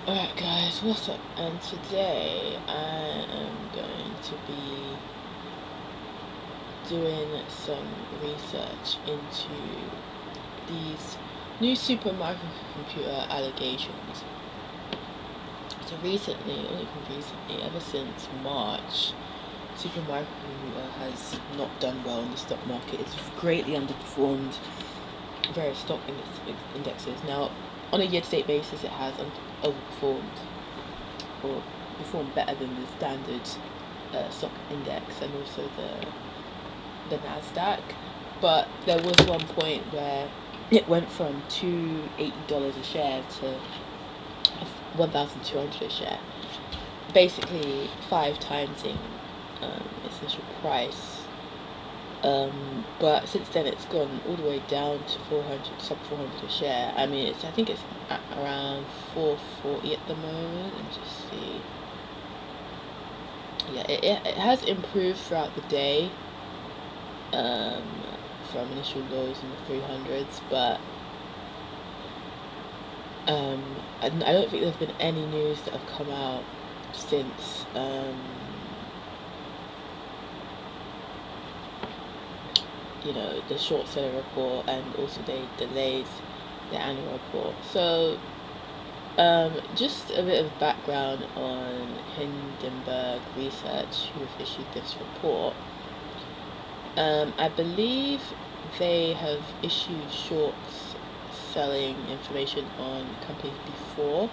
Alright guys, what's up? And today I am going to be doing some research into these new super microcomputer allegations. So recently, not even recently, ever since March, super microcomputer has not done well in the stock market. It's greatly underperformed various stock indexes. Now, on a year-to-date basis, it has overperformed or performed better than the standard stock index and also the Nasdaq. But there was one point where it went from $280 a share to 1,200 a share, basically 5 timesing its initial price. But since then it's gone all the way down to 400, sub 400 a share. I mean, I think it's at around 440 at the moment. And just see. Yeah, it has improved throughout the day, from initial lows in the 300s, but I don't think there's been any news that have come out since the short seller report, and also they delayed the annual report. So just a bit of background on Hindenburg Research, who have issued this report. I believe they have issued shorts selling information on companies before.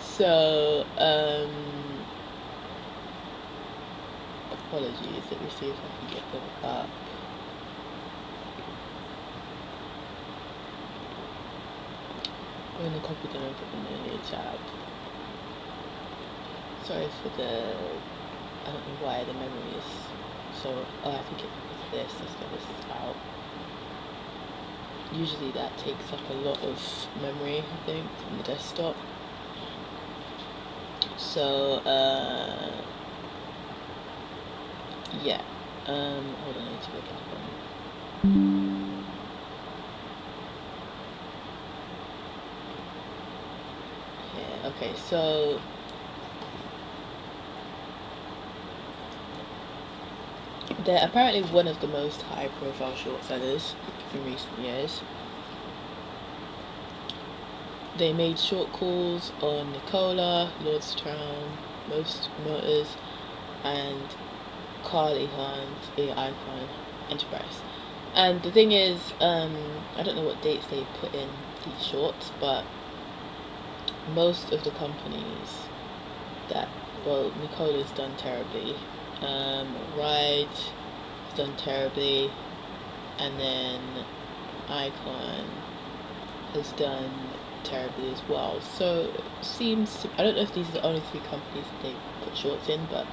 So, apologies, let me see if I can get them up. I'm going to copy them and put them in a new tab. Sorry for I don't know why the memory is so, I think it's this, let's get this out. Usually that takes up a lot of memory, I think, on the desktop. So, yeah, hold on, I need to go back on. Yeah, okay, so they're apparently one of the most high-profile short sellers in recent years. They made short calls on Nikola, Lordstown, Most Motors, and Carl Icahn's Icahn Enterprise. And the thing is, I don't know what dates they put in these shorts, but most of the companies Nikola's done terribly. Ride has done terribly, and then Icahn has done terribly as well. So it seems I don't know if these are the only 3 companies that they put shorts in, but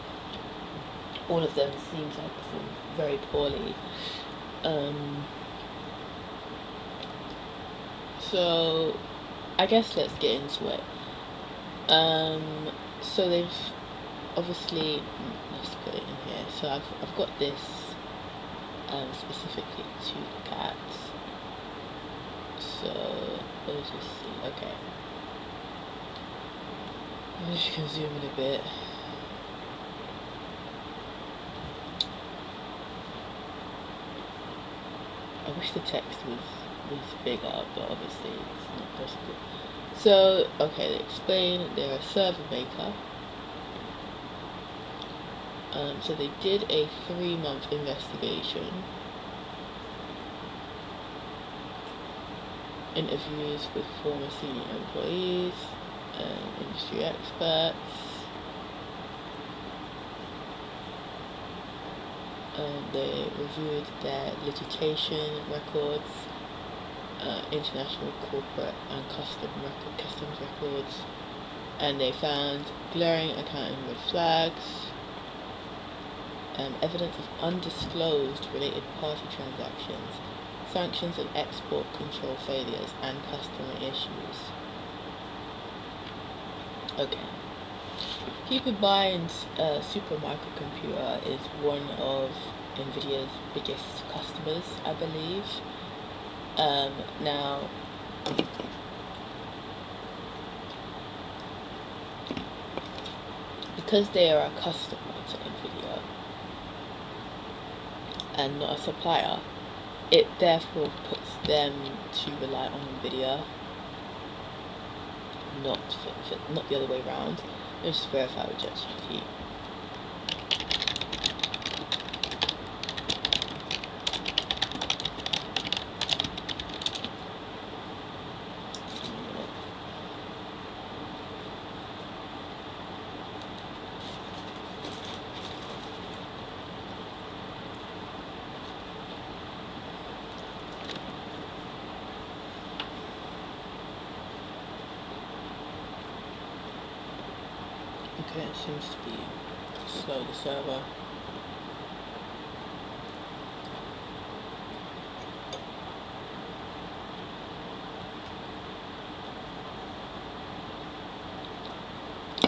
all of them seem to have performed very poorly. So I guess let's get into it. So they've obviously, let's put it in here. So I've got this specifically to look at. So let's just see. Okay, I'm just gonna zoom in a bit. I wish the text was bigger, but obviously it's not possible. So, okay, they explain they're a server maker. So they did a 3-month investigation, interviews with former senior employees and industry experts. They reviewed their litigation records, international corporate and customs records, and they found glaring accounting red flags, evidence of undisclosed related party transactions, sanctions and export control failures, and customer issues. Okay. Keep in mind, Supermicrocomputer is one of NVIDIA's biggest customers, I believe. Now, because they are a customer to NVIDIA and not a supplier, it therefore puts them to rely on NVIDIA, not the other way around. Let's just verify with ChatGPT. Okay, it seems to be slow, the server.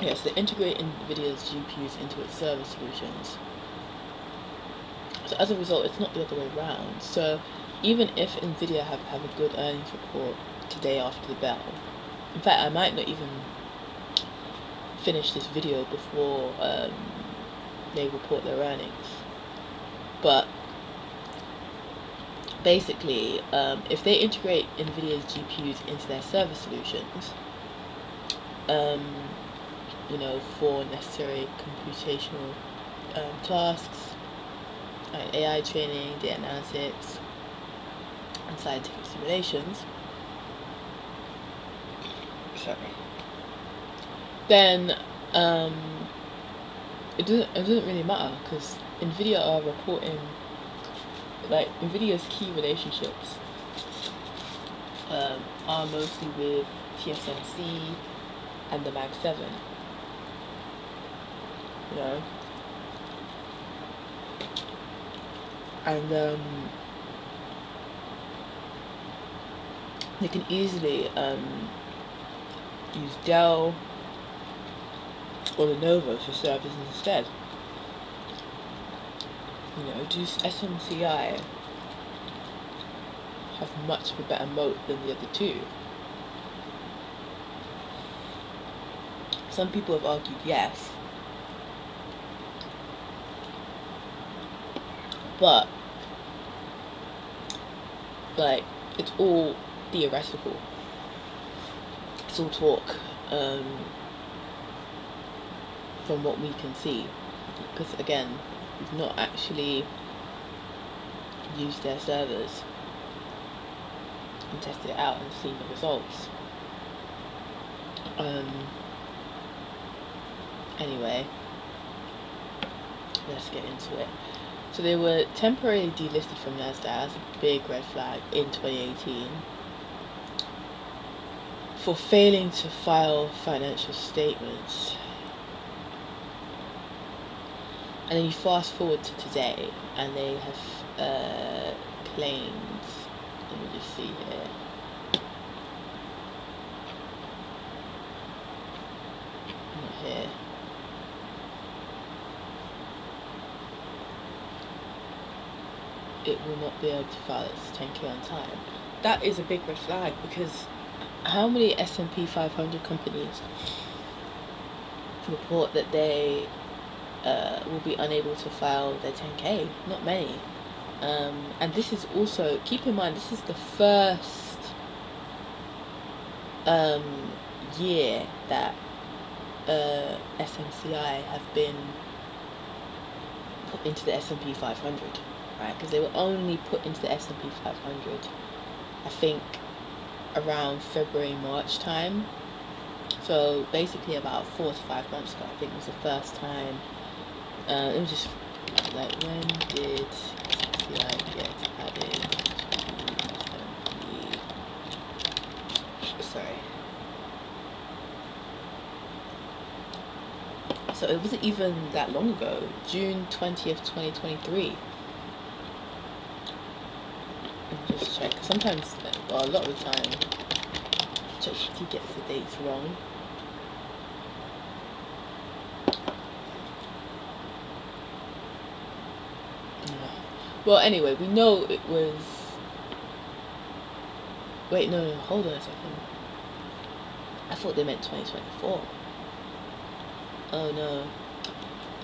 Yes, they integrate NVIDIA's GPUs into its server solutions. So as a result, it's not the other way around. So even if NVIDIA have a good earnings report today after the bell, in fact, I might not even finish this video before they report their earnings. But basically, if they integrate NVIDIA's GPUs into their server solutions, you know, for necessary computational tasks, like AI training, data analytics, and scientific simulations, then it doesn't really matter, because NVIDIA are reporting, like, NVIDIA's key relationships are mostly with TSMC and the Mag 7, you know, and they can easily use Dell or Lenovo for services instead. You know, do SMCI have much of a better moat than the other two? Some people have argued yes, but like, it's all theoretical. It's all talk, from what we can see, because again, we've not actually used their servers and tested it out and seen the results. Anyway, let's get into it. So they were temporarily delisted from NASDAQ as a big red flag in 2018 for failing to file financial statements. And then you fast forward to today, and they have claimed, let me just see here. Not here. It will not be able to file its 10K on time. That is a big red flag, because how many S&P 500 companies report that they will be unable to file their 10K? Not many. And this is also, keep in mind, this is the first year that SMCI have been put into the S&P 500, right? Because they were only put into the S&P 500, I think, around February, March time. So basically about 4 to 5 months ago, I think, was the first time. Let me just, like, when did SMCI get added to S&P? Sorry. So it wasn't even that long ago, June 20th, 2023. Just check. Sometimes, well, a lot of the time, ChatGPT gets the dates wrong. Well, anyway, we know it was. Wait, no, hold on a second. I thought they meant 2024. Oh no.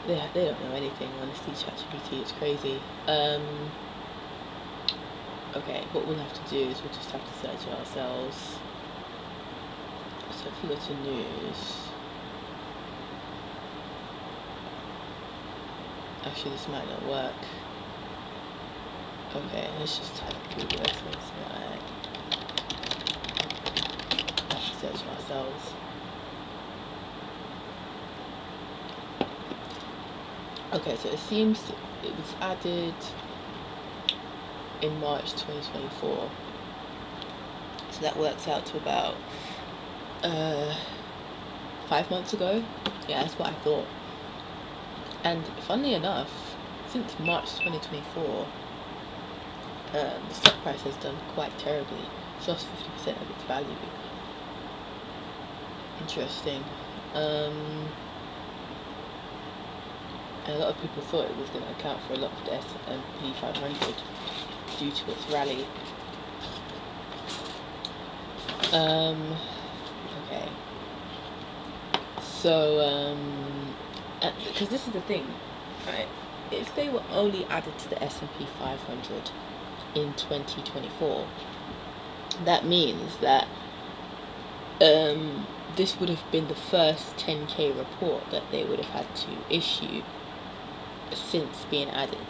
they don't know anything, honestly. ChatGPT, it's crazy. Okay, what we'll have to do is we'll just have to search it ourselves. So if you go to news, actually this might not work. Okay, let's just type Google SSI. Have to search it ourselves. Okay, so it seems it was added in March 2024. So that works out to about 5 months ago. Yeah, that's what I thought. And funnily enough, since March 2024, the stock price has done quite terribly. It's lost 50% of its value. Interesting. And a lot of people thought it was going to account for a lot of the S&P 500 due to its rally. Okay. So, because this is the thing, right? If they were only added to the S&P 500 in 2024, that means that this would have been the first 10k report that they would have had to issue since being added,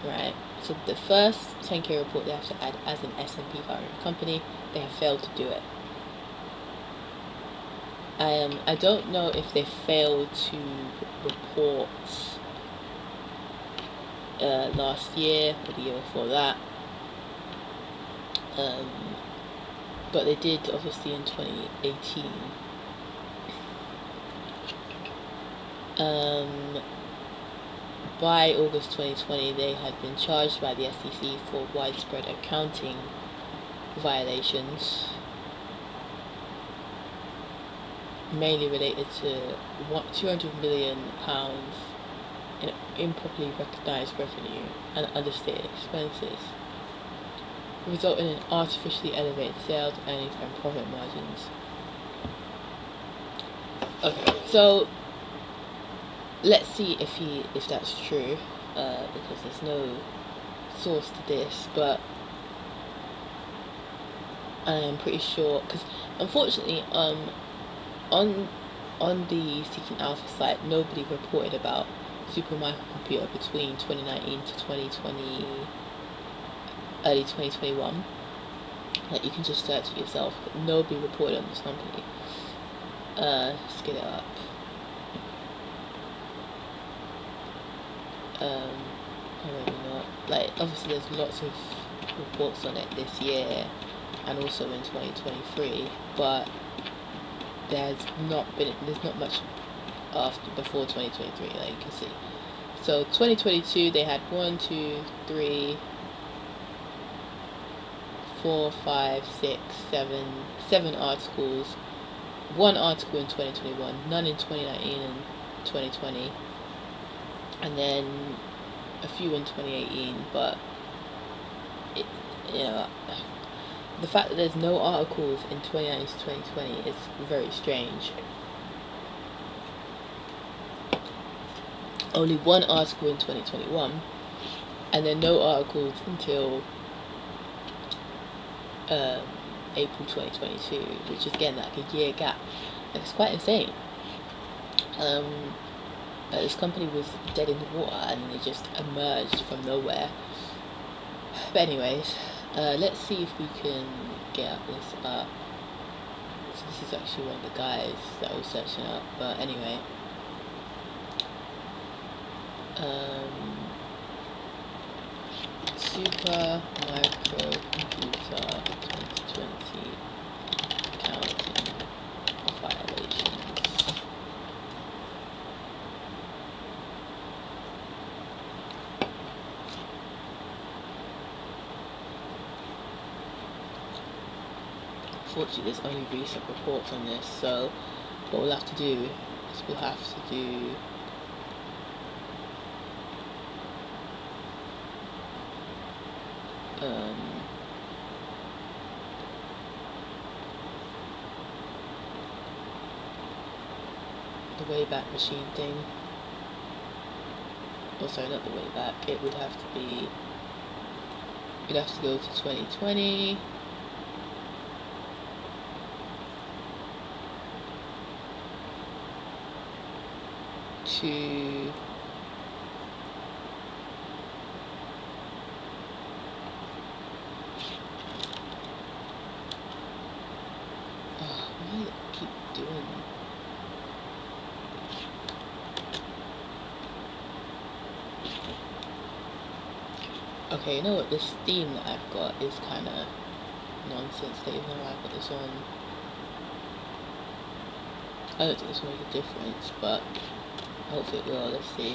right? So the first 10k report they have to add as an S&P 500 company, they have failed to do it. I don't know if they failed to report last year or the year before that, but they did obviously in 2018. By August 2020, they had been charged by the SEC for widespread accounting violations, mainly related to £200 million in improperly recognised revenue and understated expenses, resulting in artificially elevated sales, earnings and profit margins. Okay, so let's see if that's true, because there's no source to this, but I am pretty sure, because unfortunately on the Seeking Alpha site, nobody reported about Supermicro Computer between 2019 to 2020, early 2021. Like, you can just search it yourself, but nobody reported on this company. Let's get it up. Maybe not. Like, obviously there's lots of reports on it this year and also in 2023, but there's not much before 2023, like you can see. So 2022 they had 1, 2, 3, 4, 5, 6, 7 articles. 1 article in 2021, none in 2019 and 2020, and then a few in 2018. But the fact that there's no articles in 2019 to 2020 is very strange. Only 1 article in 2021, and then no articles until April 2022, which is again like a year gap. It's quite insane. This company was dead in the water and then it just emerged from nowhere. But anyways, let's see if we can get this up. So this is actually one of the guys that I was searching up, but anyway. Supermicro Computer 2020 accounting violations. Unfortunately, there's only recent reports on this, so what we'll have to do is we'll have to do the Wayback Machine thing. oh sorry, not the way back, it would have to be, you'd have to go to 2020 to what do I keep doing? Okay, you know what, this theme that I've got is kind of nonsense. I don't even know why I put this on. I don't think this will make a difference, but hopefully it will. Let's see.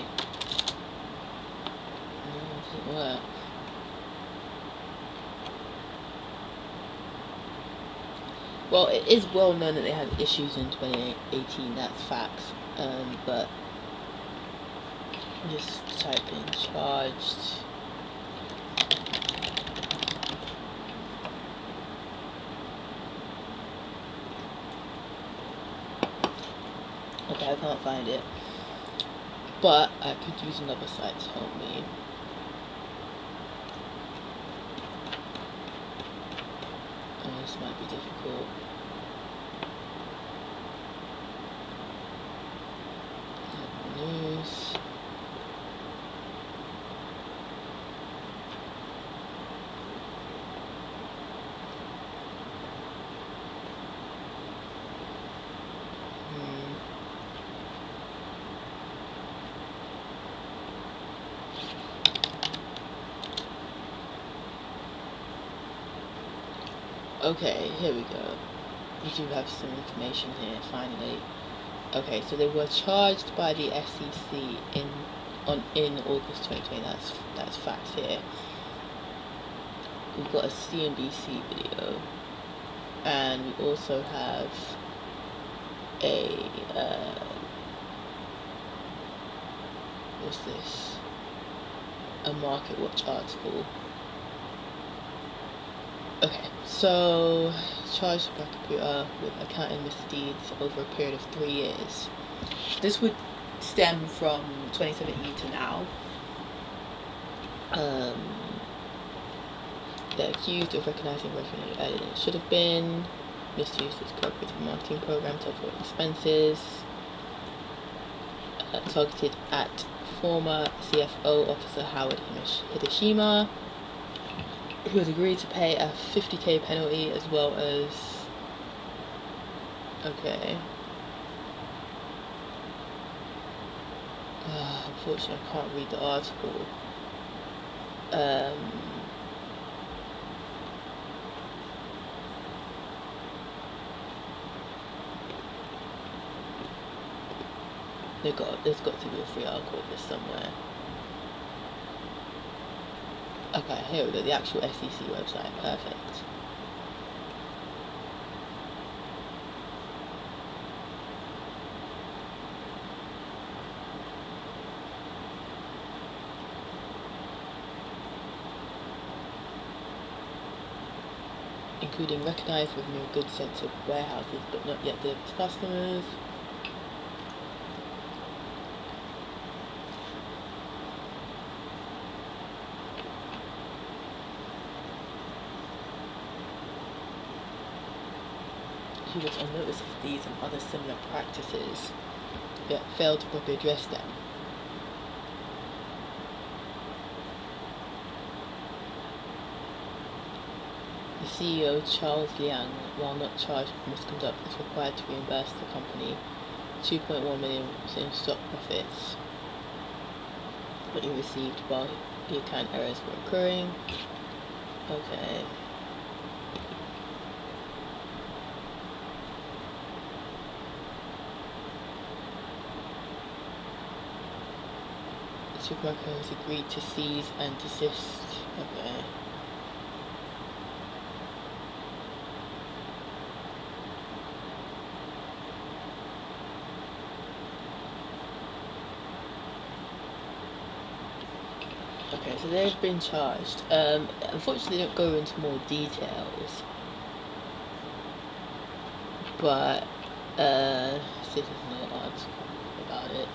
No, it doesn't work. Well, it is well known that they had issues in 2018, that's facts. But just type in charged. Okay, I can't find it. But I could use another site to help me. Oh, this might be difficult. News. Okay, here we go. We do have some information here, finally. Okay, so they were charged by the SEC in August 2020. That's facts here. We've got a CNBC video, and we also have a what's this? A Market Watch article. Okay, so charged by computer with accounting misdeeds over a period of 3 years. This would stem from 2017 to now. They're accused of recognizing revenue earlier than it should have been, misused its cooperative marketing program to avoid expenses, targeted at former CFO officer Howard Hideshima, who has agreed to pay a 50k penalty as well as, okay, unfortunately I can't read the article. There's got to be a free article of this somewhere. Okay, here we go, the actual SEC website, perfect. Including recognized revenue goods sent to warehouses but not yet delivered to customers. He was on notice of these and other similar practices, yet failed to properly address them. The CEO, Charles Liang, while not charged with misconduct, is required to reimburse the company 2.1 million in stock profits what he received while the account errors were occurring. Okay. The supermarket has agreed to cease and desist. Okay. Okay, so they've been charged. Unfortunately, they don't go into more details. But, see if there's another article about it.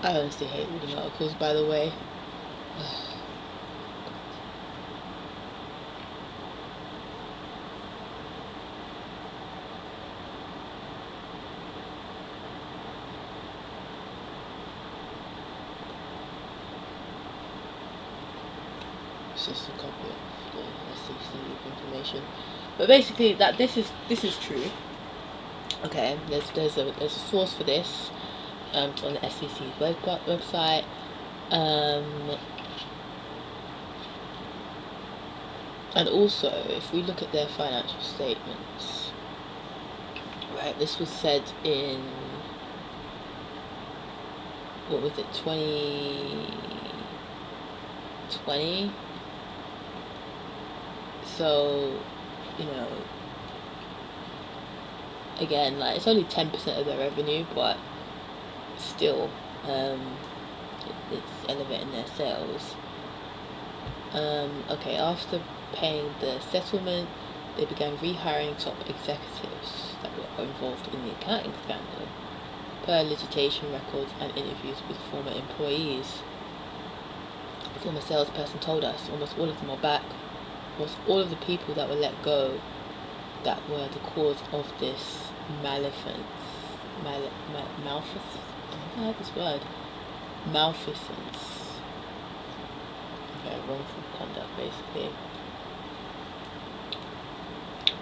I honestly hate reading articles, by the way. It's just a copy of the SEC information, but basically that this is true. Okay, there's a source for this on the SEC's website. And also, if we look at their financial statements, right, this was said in, what was it, 2020? So, you know, again, like, it's only 10% of their revenue, but still, it's elevating their sales. Okay, after paying the settlement, they began rehiring top executives that were involved in the accounting scandal, per litigation records and interviews with former employees. A former salesperson told us almost all of them are back. Almost all of the people that were let go that were the cause of this malfeasance. Malfeasance? I don't know this word. Malfeasance. Okay, wrongful conduct, basically.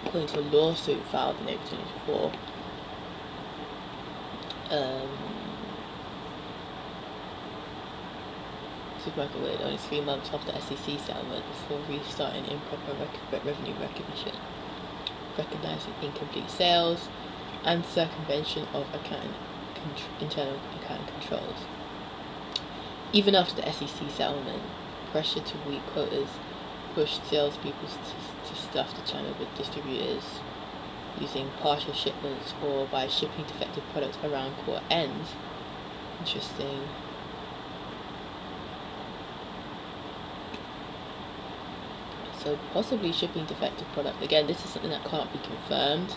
According to a lawsuit filed in April 2024, Supermarket waited only 3 months after SEC settlement before restarting improper revenue recognition, recognizing incomplete sales and circumvention of internal accounting controls. Even after the SEC settlement, pressure to weak quotas pushed salespeople to stuff the channel with distributors using partial shipments or by shipping defective products around quarter ends. Interesting. So possibly shipping defective product. Again, this is something that can't be confirmed.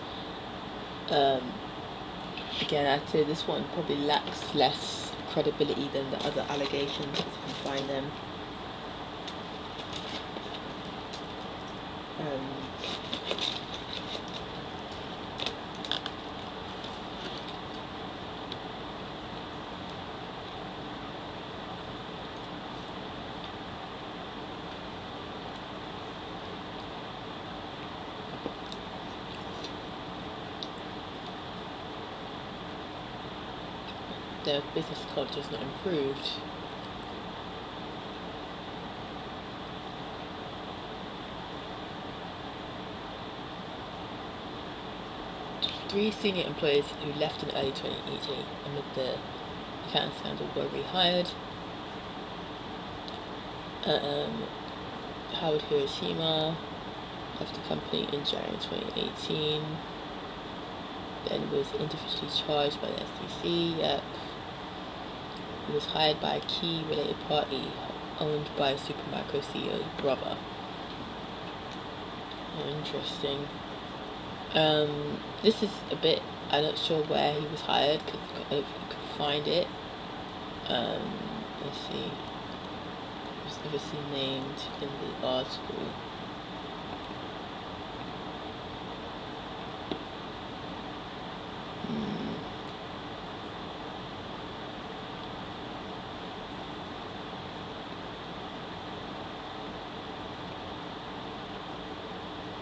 Again, I'd say this one probably lacks less credibility than the other allegations, if you can find them. Their business culture is not improved. Three senior employees who left in early 2018 amid the accounting scandal were rehired. Howard Hiroshima left the company in January 2018. Then was individually charged by the SEC. Yep. He was hired by a key related party owned by Supermicro CEO's brother. Interesting. This is a bit, I'm not sure where he was hired because I don't think you could find it. Let's see. It was obviously named in the article.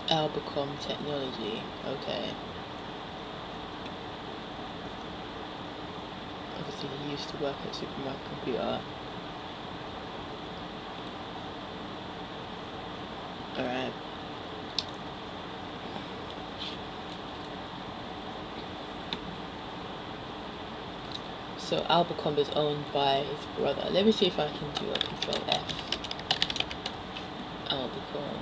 Albacom Technology, okay. Obviously he used to work at Supermicro. Alright. So Albacom is owned by his brother. Let me see if I can do a Control F. Albacom.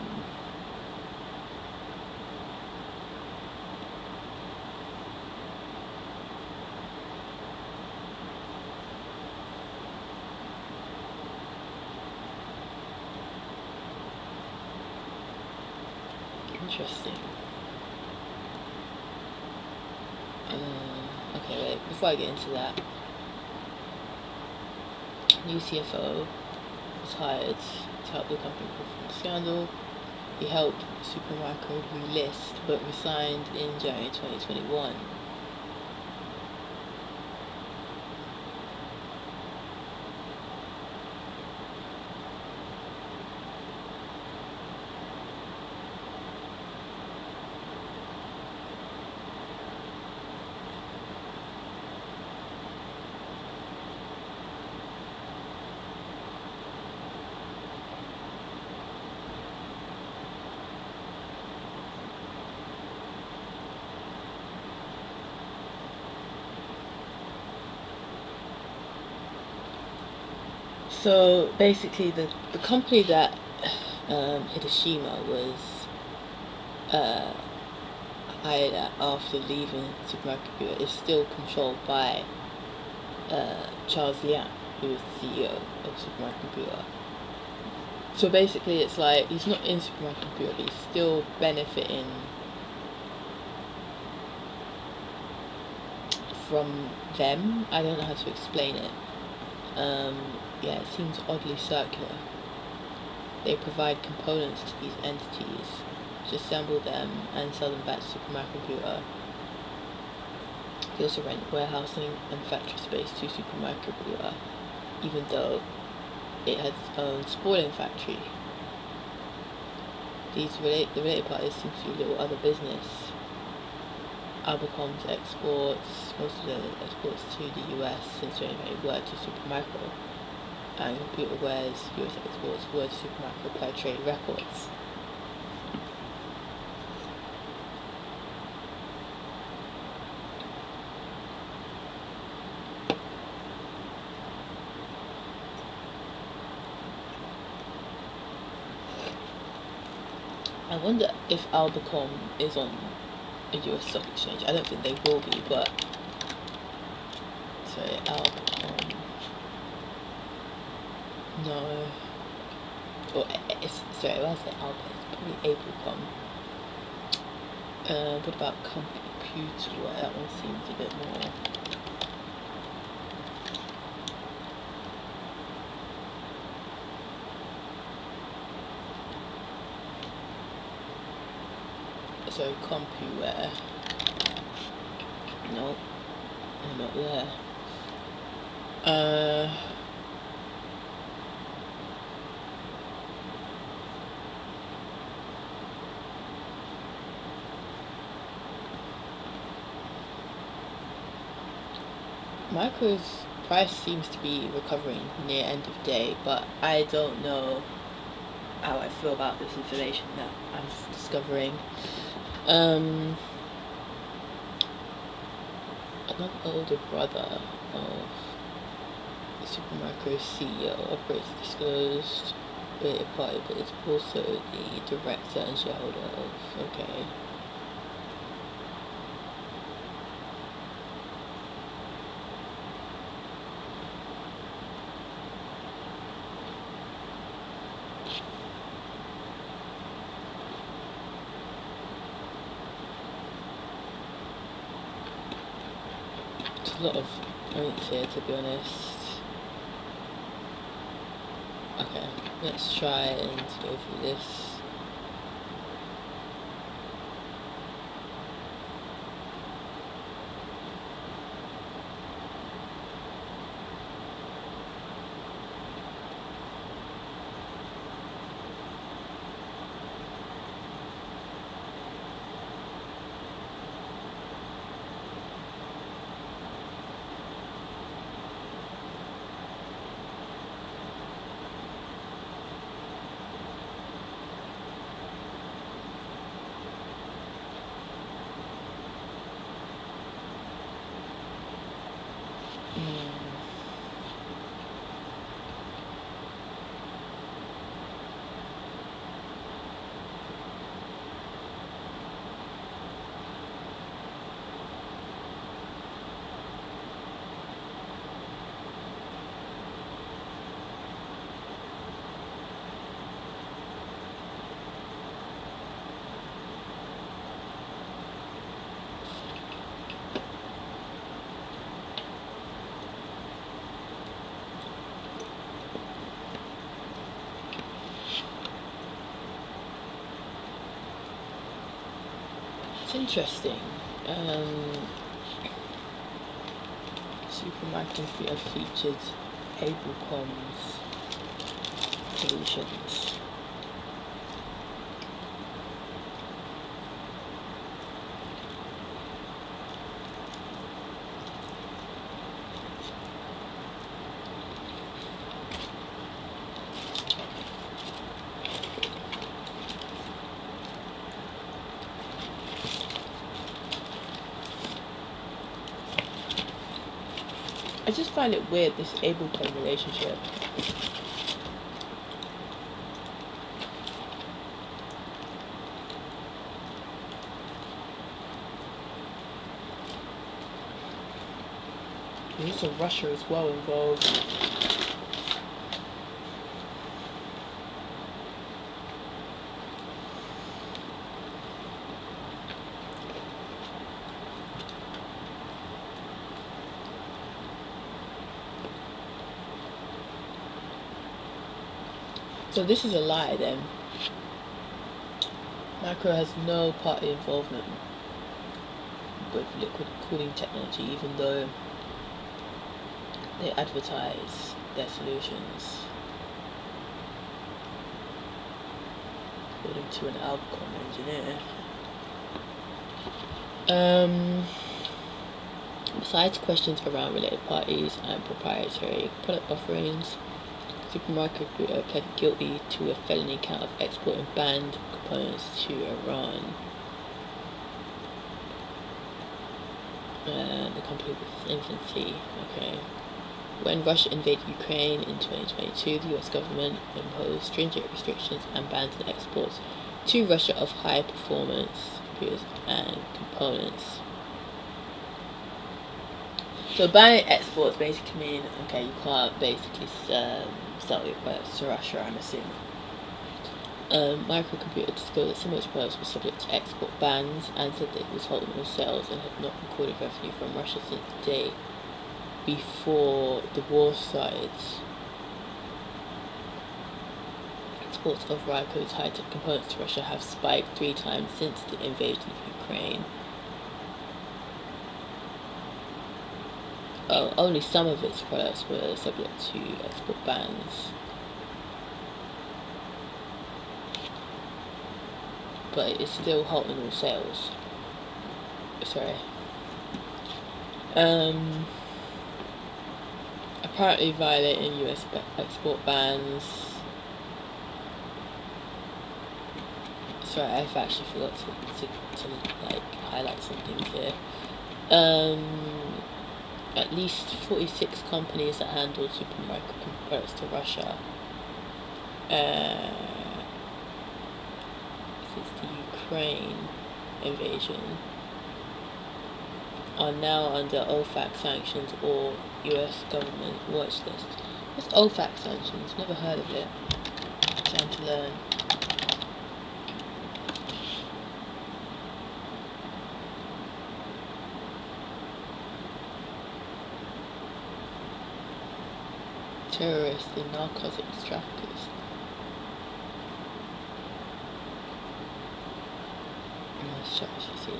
Interesting. Okay, wait, before I get into that, new CFO was hired to help the company from scandal. He helped Supermicro relist but resigned in January 2021. So basically, the company that Hideshima was hired at after leaving Supermicro is still controlled by Charles Liang, who is the CEO of Supermicro. So basically, it's like he's not in Supermicro, but he's still benefiting from them. I don't know how to explain it. Yeah, it seems oddly circular. They provide components to these entities, to assemble them and sell them back to Supermicro. They also rent warehousing and factory space to Supermicro, even though it has its own spooling factory. The related parties seem to do little other business. Albacom's exports, most of the exports to the US since 2020 were to Supermicro, and Computerware's US exports were to Supermicro per trade records. I wonder if Albacom is on a US stock exchange. I don't think they will be, but sorry, Albacom. No. Or sorry, when I say Albacom, it's probably Apricom. What about Computerware? That one seems a bit more. So Compuware. No, they're not there. Micro's price seems to be recovering near end of day, but I don't know how I feel about this information that I'm discovering. Another older brother of Supermicro's CEO operates a disclosed related party, but is also the director and shareholder of. Okay. A lot of points here, to be honest. Okay, let's try and go through this. interesting. Supermicrocomputer featured Abelcom's solutions. I just find it weird, this Abelcom relationship. There's also Russia as well involved. So this is a lie then. Micro has no party involvement with liquid cooling technology, even though they advertise their solutions, according to an Abelcom engineer. Besides questions around related parties and proprietary product offerings, Supermicro pled guilty to a felony count of exporting banned components to Iran. The company was infancy. Okay. When Russia invaded Ukraine in 2022, the US government imposed stringent restrictions and bans on exports to Russia of high performance computers and components. So banning exports basically mean, okay, you can't basically sell your products to Russia, I'm assuming. Microcomputer disclosed that some of its products were subject to export bans and said that it was holding no sales and had not recorded revenue from Russia since the day before the war started. Exports of Ryko's high-tech components to Russia have spiked 3 times since the invasion of Ukraine. Only some of its products were subject to export bans. But it is still halting all sales. Sorry. Apparently violating US export bans. Sorry, I've actually forgot to like highlight some things here. At least 46 companies that handle Supermicro products to Russia since the Ukraine invasion are now under OFAC sanctions or US government watch list. What's OFAC sanctions? Never heard of it. Time to learn. Terrorists and narcotics traffickers. Let's check what you see.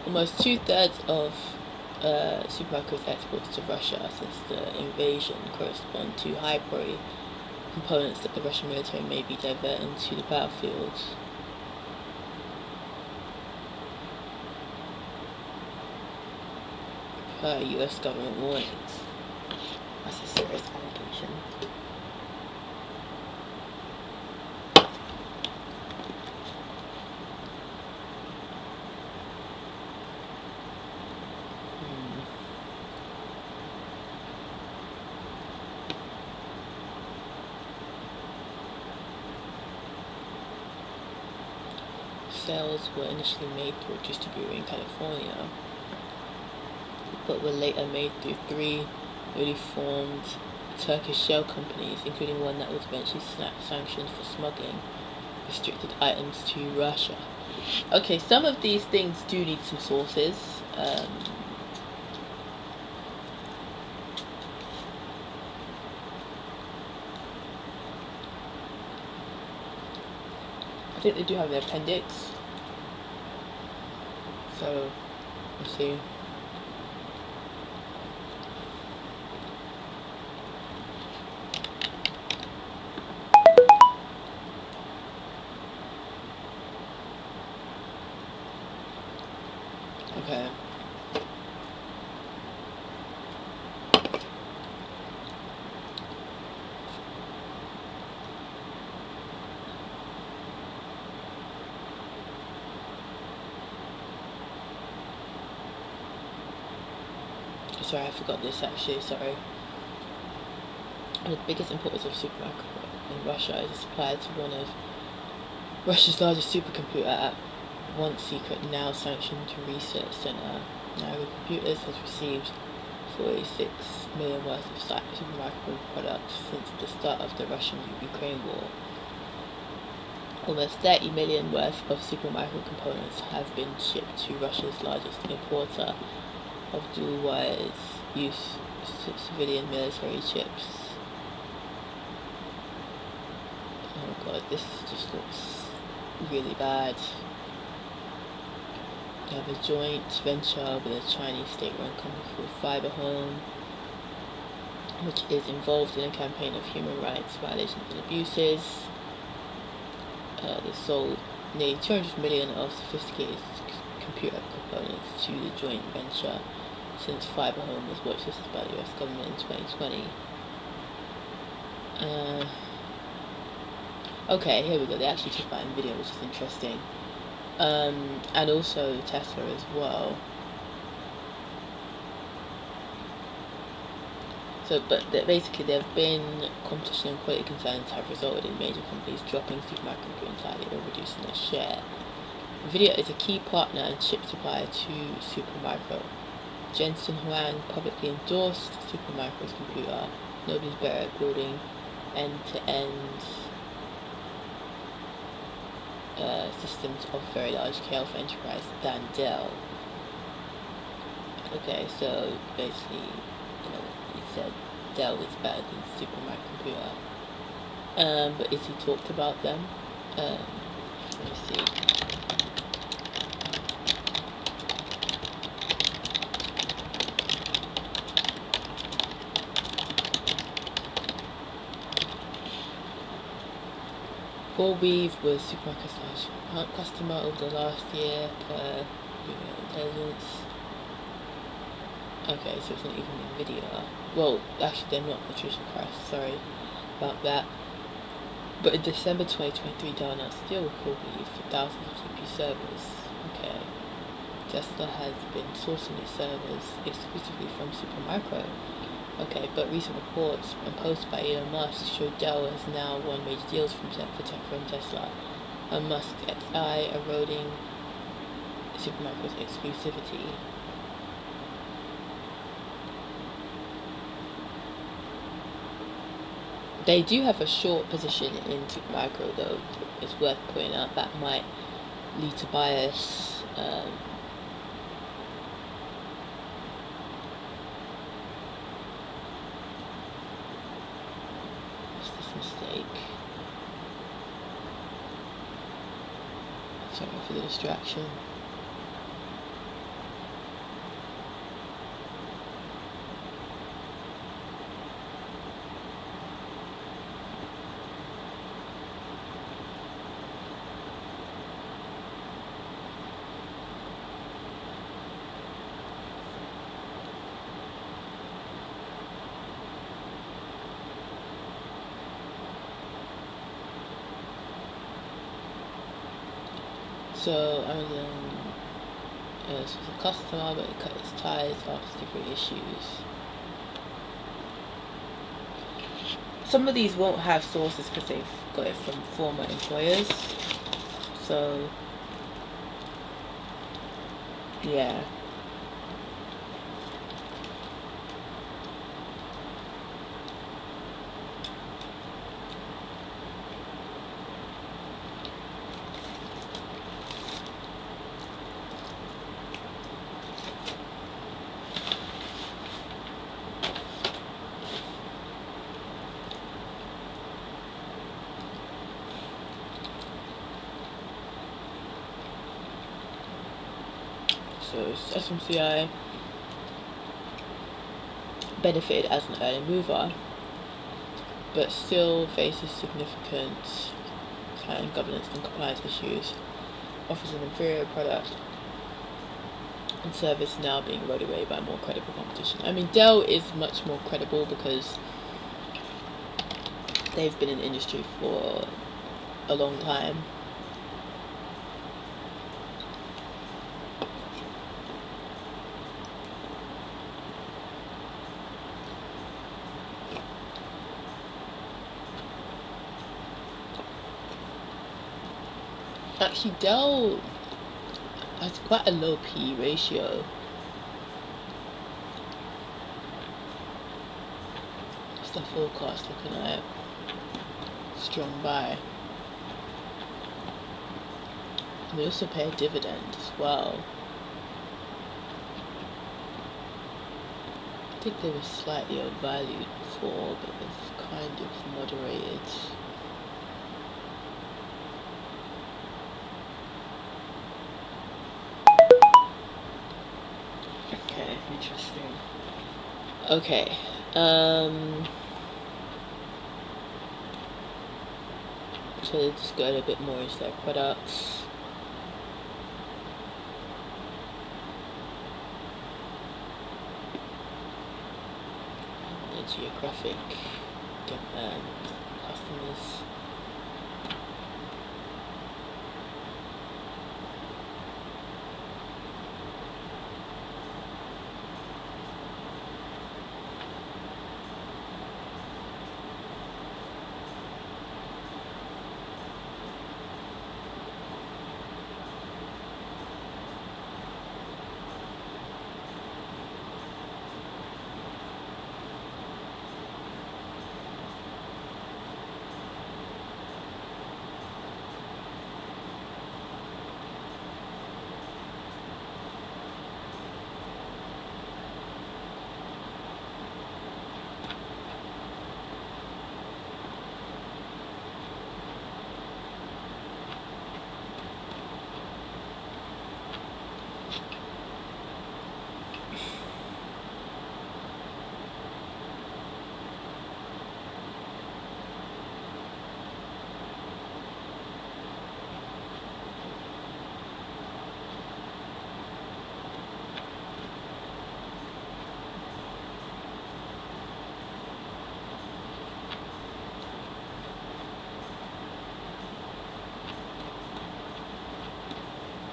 Almost 2/3 of Supermicro's exports to Russia since the invasion correspond to high priority components that the Russian military may be diverting to the battlefield. Per US government warnings. That's a serious allegation. cells were initially made through a distributor in California, but were later made through 3 newly formed Turkish shell companies, including one that was eventually sanctioned for smuggling restricted items to Russia. Okay, some of these things do need some sources. I think they do have the appendix. So, let's see. Okay. Sorry, I forgot this actually, sorry. One of the biggest importers of supermarket in Russia is a supplier to one of Russia's largest supercomputer at once secret, now sanctioned research center. Nairo Computers has received 46 million worth of supermicro products since the start of the Russian-Ukraine war. Almost 30 million worth of supermicro components have been shipped to Russia's largest importer of dual use civilian military chips. Oh god, this just looks really bad. They have a joint venture with a Chinese state-run company called Fiberhome, which is involved in a campaign of human rights violations and abuses. They sold nearly 200 million of sophisticated computer components to the joint venture since Fiberhome was watchlisted by the US government in 2020. Okay, here we go. They actually talk about NVIDIA, which is interesting. And also Tesla as well. So, but basically there have been competition and quality concerns have resulted in major companies dropping supermicro entirely or reducing their share. NVIDIA is a key partner and chip supplier to Supermicro. Jensen Huang publicly endorsed Supermicro's computer. Nobody's better at building end-to-end systems of very large scale for enterprise than Dell. Okay, so basically, he said Dell is better than Supermicro computer. But is he talked about them? Let me see. CoreWeave was Supermicro's customer over the last year per Intelligence. Okay, so it's not even NVIDIA. Well, actually they're not Patricia Price, sorry about that. But in December 2023, Dell announced a deal with CoreWeave for thousands of GPU servers. Okay. Tesla has been sourcing its servers exclusively from Supermicro. Okay, but recent reports and posts by Elon Musk show Dell has now won major deals from Tesla, and Musk's XI eroding Supermicro's exclusivity. They do have a short position in Supermicro, though. It's worth pointing out that might lead to bias. Mistake. Sorry for the distraction. So Amazon was a customer, but it cut its ties after different issues. Some of these won't have sources because they've got it from former employers. So Yeah. So SMCI benefited as an early mover, but still faces significant client governance and compliance issues, offers an inferior product and service now being eroded away by more credible competition. I mean, Dell is much more credible because they've been in the industry for a long time. Actually, Dell has quite a low P ratio. It's the forecast looking at it. Strong buy. And they also pay a dividend as well. I think they were slightly overvalued before, but they've kind of moderated. Okay, interesting. Okay, so let's go a bit more into their products. The geographic customers.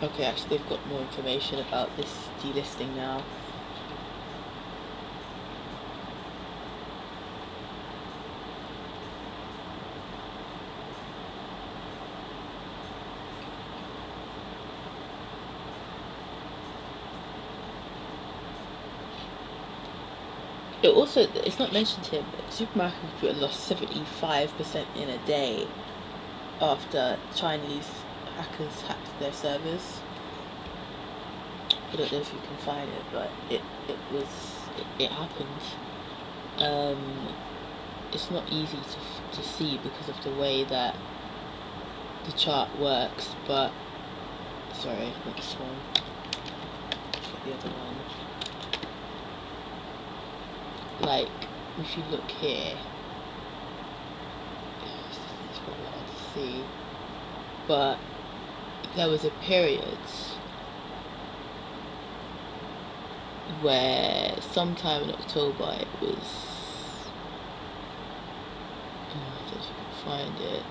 Okay, actually they've got more information about this delisting now. It's not mentioned here, but Supermarket Computer lost 75% in a day after Chinese hackers hacked their servers. I don't know if you can find it, but it happened. It's not easy to see because of the way that the chart works, but sorry, not this one. Get the other one. Like, if you look here, it's probably hard to see, but there was a period where sometime in October it was, I don't know if you can find it.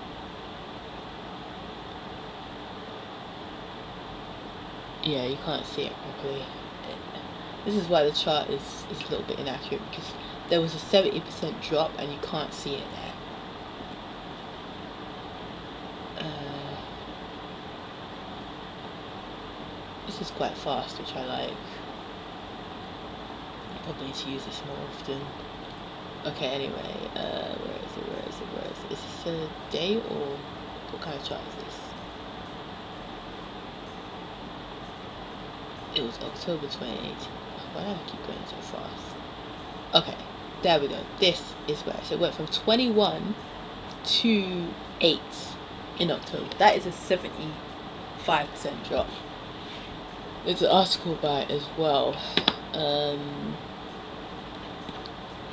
Yeah, you can't see it properly. This is why the chart is a little bit inaccurate, because there was a 70% drop and you can't see it there. This is quite fast, which I like. Probably need to use this more often. Okay, anyway, where is it? Is this a day or what kind of chart is this? It was October 2018. Why do I keep going so fast? Okay, there we go. This is where. So it went from 21 to 8 in October. That is a 75% drop. There's an article by it as well.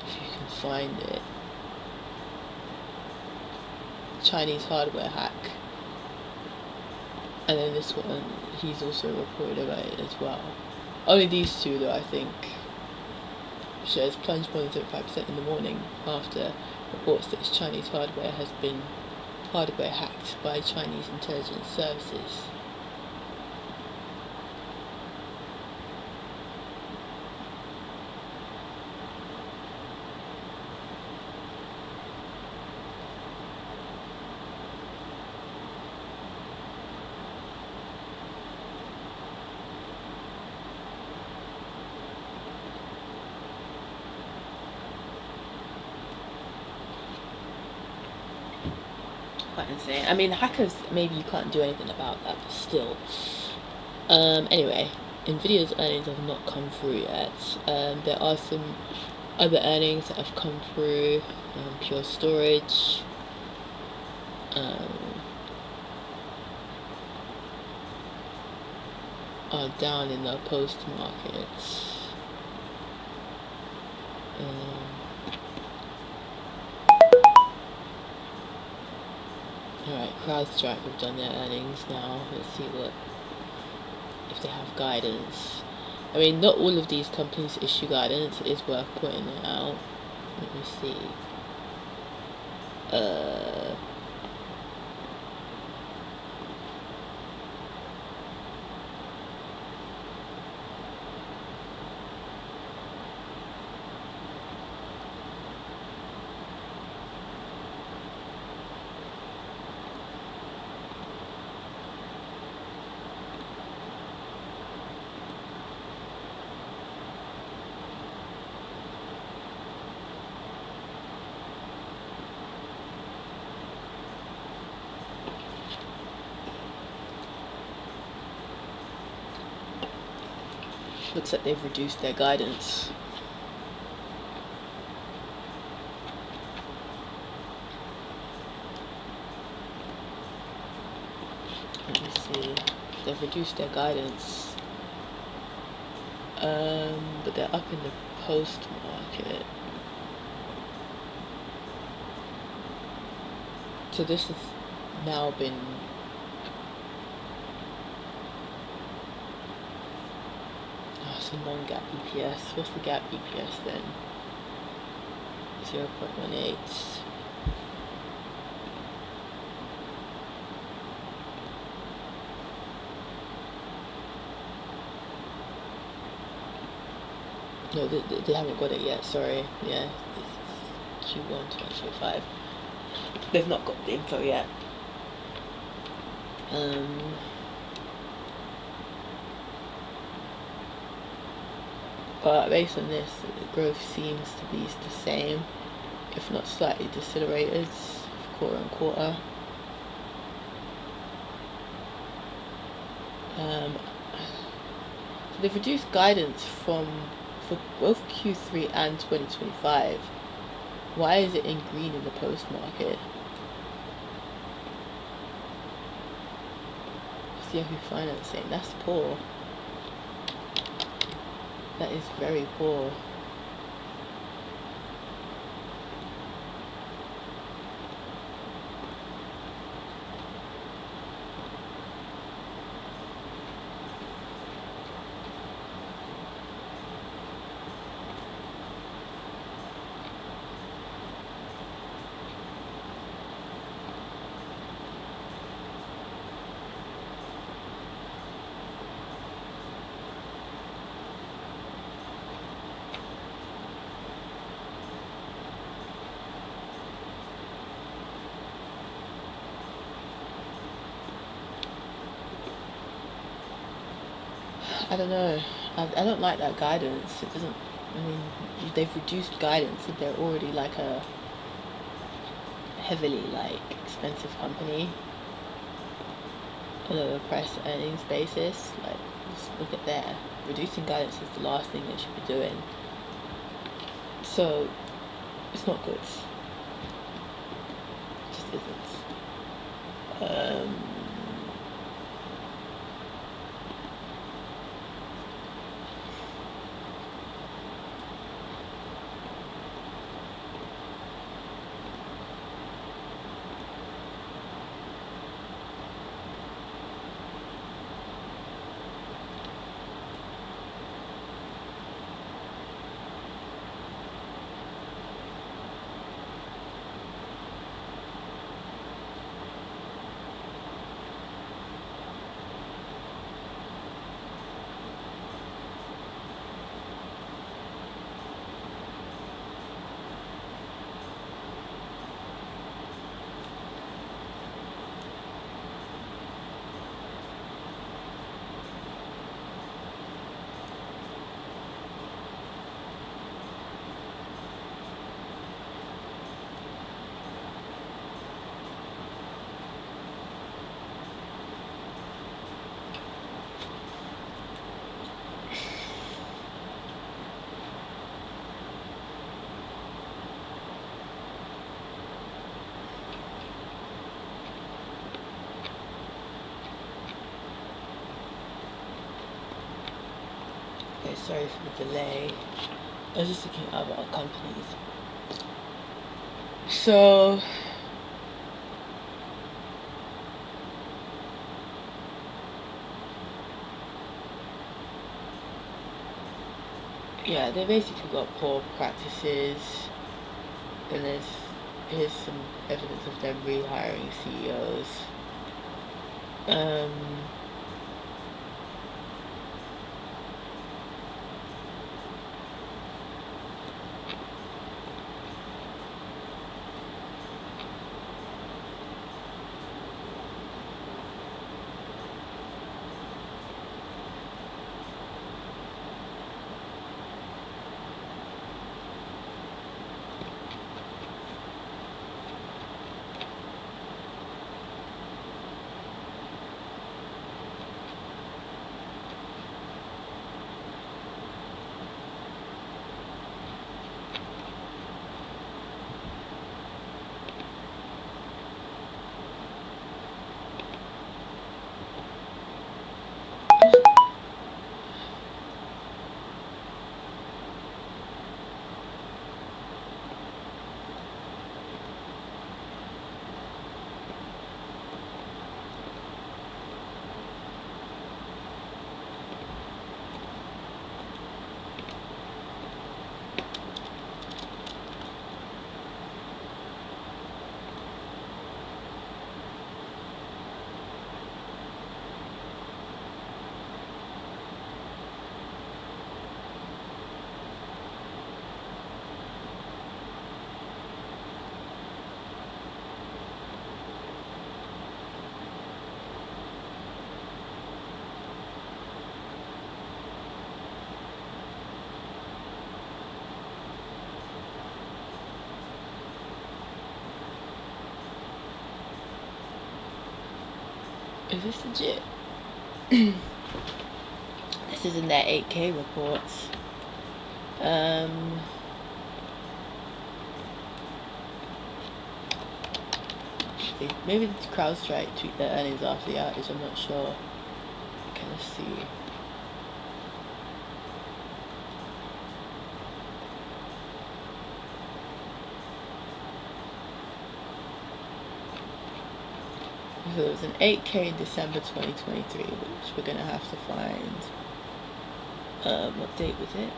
If you can find it. Chinese hardware hack. And then this one, he's also reported about it as well. Only these two though, I think. Shares plunged more than 75% in the morning after reports that Chinese hardware has been hacked by Chinese intelligence services. Quite insane. I mean, the hackers, maybe you can't do anything about that, but still. Anyway, Nvidia's earnings have not come through yet. There are some other earnings that have come through. Pure Storage. Are down in the post market. Alright, CrowdStrike have done their earnings now. Let's see if they have guidance. I mean, not all of these companies issue guidance. It is worth pointing it out. Let me see. Looks like they've reduced their guidance. Let me see. They've reduced their guidance. But they're up in the post market. So this has now been non-gap EPS. What's the gap EPS then? 0.18. No, they haven't got it yet, sorry. Yeah, this is Q1 2025. They've not got the info yet. But based on this, the growth seems to be the same, if not slightly decelerated, quarter on quarter. They've reduced guidance for both Q3 and 2025. Why is it in green in the post market? Yahoo Finance saying that's poor. That is very poor. I don't know. I don't like that guidance. It doesn't. I mean, they've reduced guidance, and they're already like a heavily like expensive company on a price to earnings basis. Like, just look at there. Reducing guidance is the last thing they should be doing. So it's not good. It just isn't. Okay, sorry for the delay. I was just looking at other companies. So yeah, they basically got poor practices, and here's some evidence of them rehiring CEOs. Is this legit? This is in their 8K reports. Maybe CrowdStrike tweet their earnings after the outage, I'm not sure. Okay, let's see. So it was an 8K in December 2023, which we're gonna have to find. What date was it?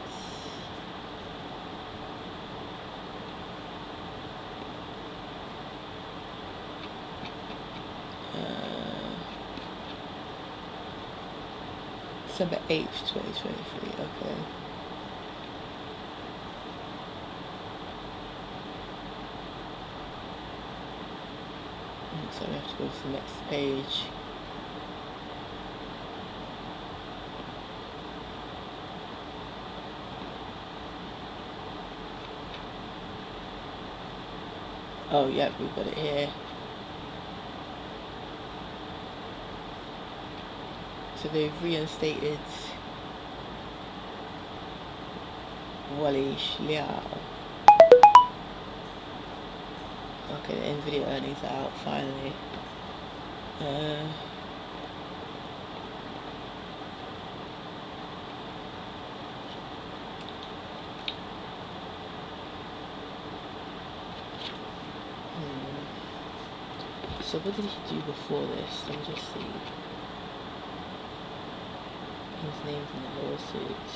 December 8th, 2023, okay. So we have to go to the next page. Oh, yep, we've got it here. So they've reinstated Wally Liao. Okay, the Nvidia earnings are out finally. So what did he do before this? Let me just see. His name's in the lawsuit.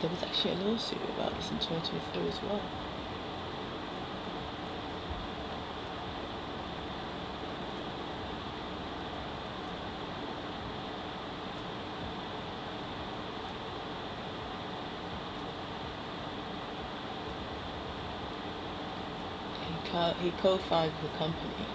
There was actually a lawsuit about this in 2023 as well. He co-founded the company.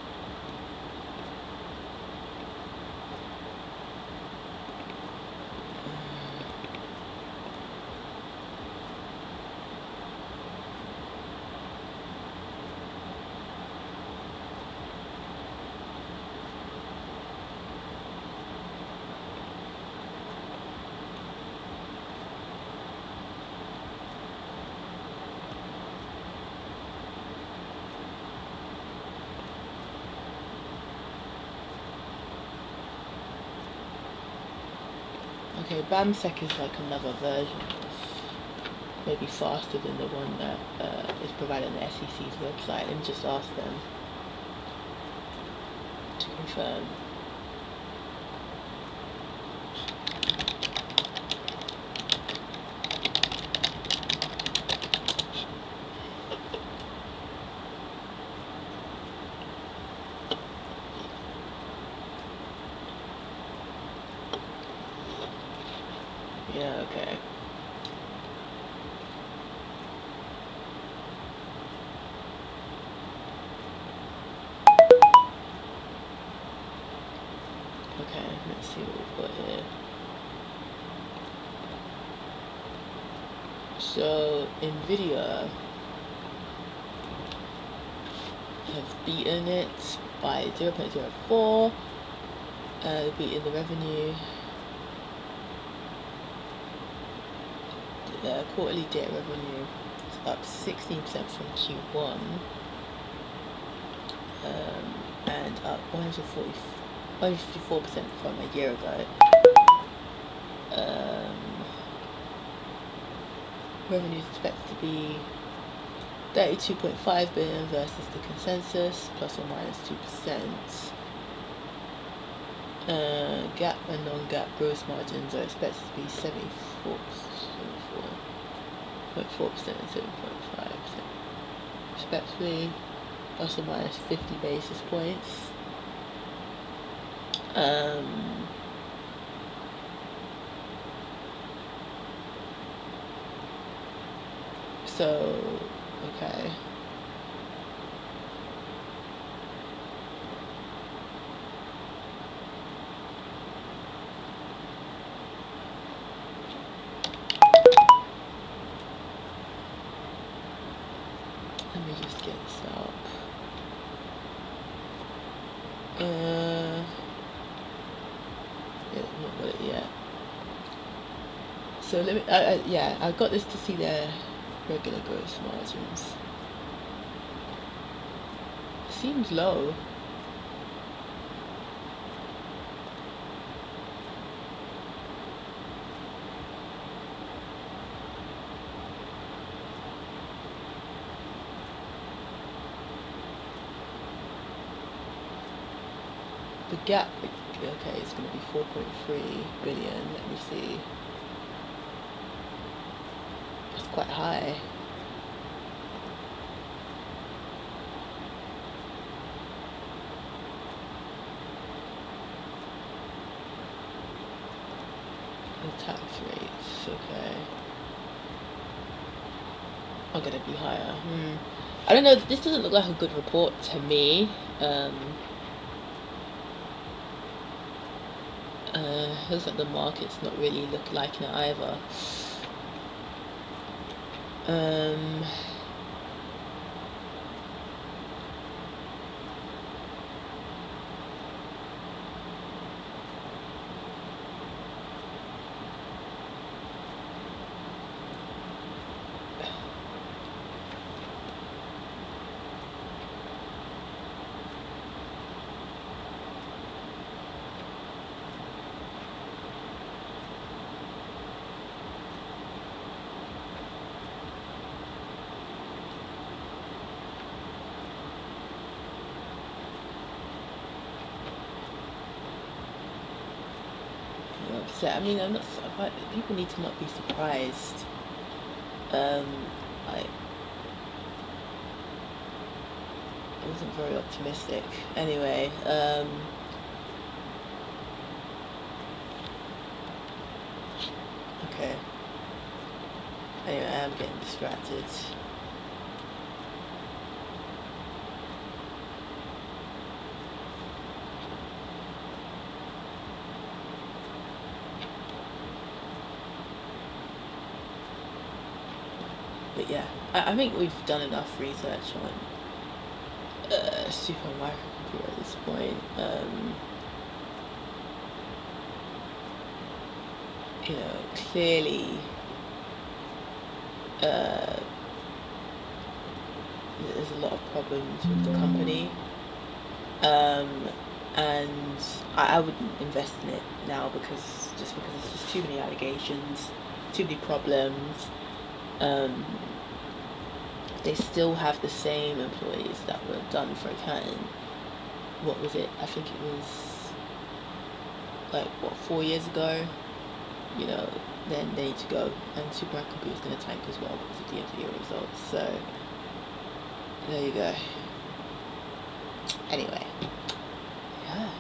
Okay, BAMSEC is like another version of maybe faster than the one that is provided on the SEC's website. Let me just ask them to confirm. Yeah, okay. Okay, let's see what we've got here. So, Nvidia have beaten it by 0.04, beaten the revenue. The quarterly data revenue is up 16% from Q1, and up 154% from a year ago. Revenue is expected to be 32.5 billion versus the consensus, plus or minus 2%. GAAP and non-GAAP gross margins are expected to be 74.4% and 7.5%, respectively, plus or minus 50 basis points. So, okay. Let me just get this up. Yeah, not got it yet. So let me, yeah, I got this to see their regular gross margins. Seems low. the gap, okay, it's going to be 4.3 billion. Let me see. That's quite high. The tax rates, okay, are going to be higher. I don't know, this doesn't look like a good report to me. Looks like the market's not really liking it either. Upset. I mean, I'm not. People need to not be surprised. I wasn't very optimistic. Anyway, okay. Anyway, I'm getting distracted. But yeah, I think we've done enough research on super microcomputer at this point. You know, clearly there's a lot of problems with the company, and I wouldn't invest in it now because it's just too many allegations, too many problems. They still have the same employees that were done for accounting. What was it? I think it was like 4 years ago. You know, then they need to go, and supercomputer is going to tank as well because of the end of year results. So there you go. Anyway, yeah.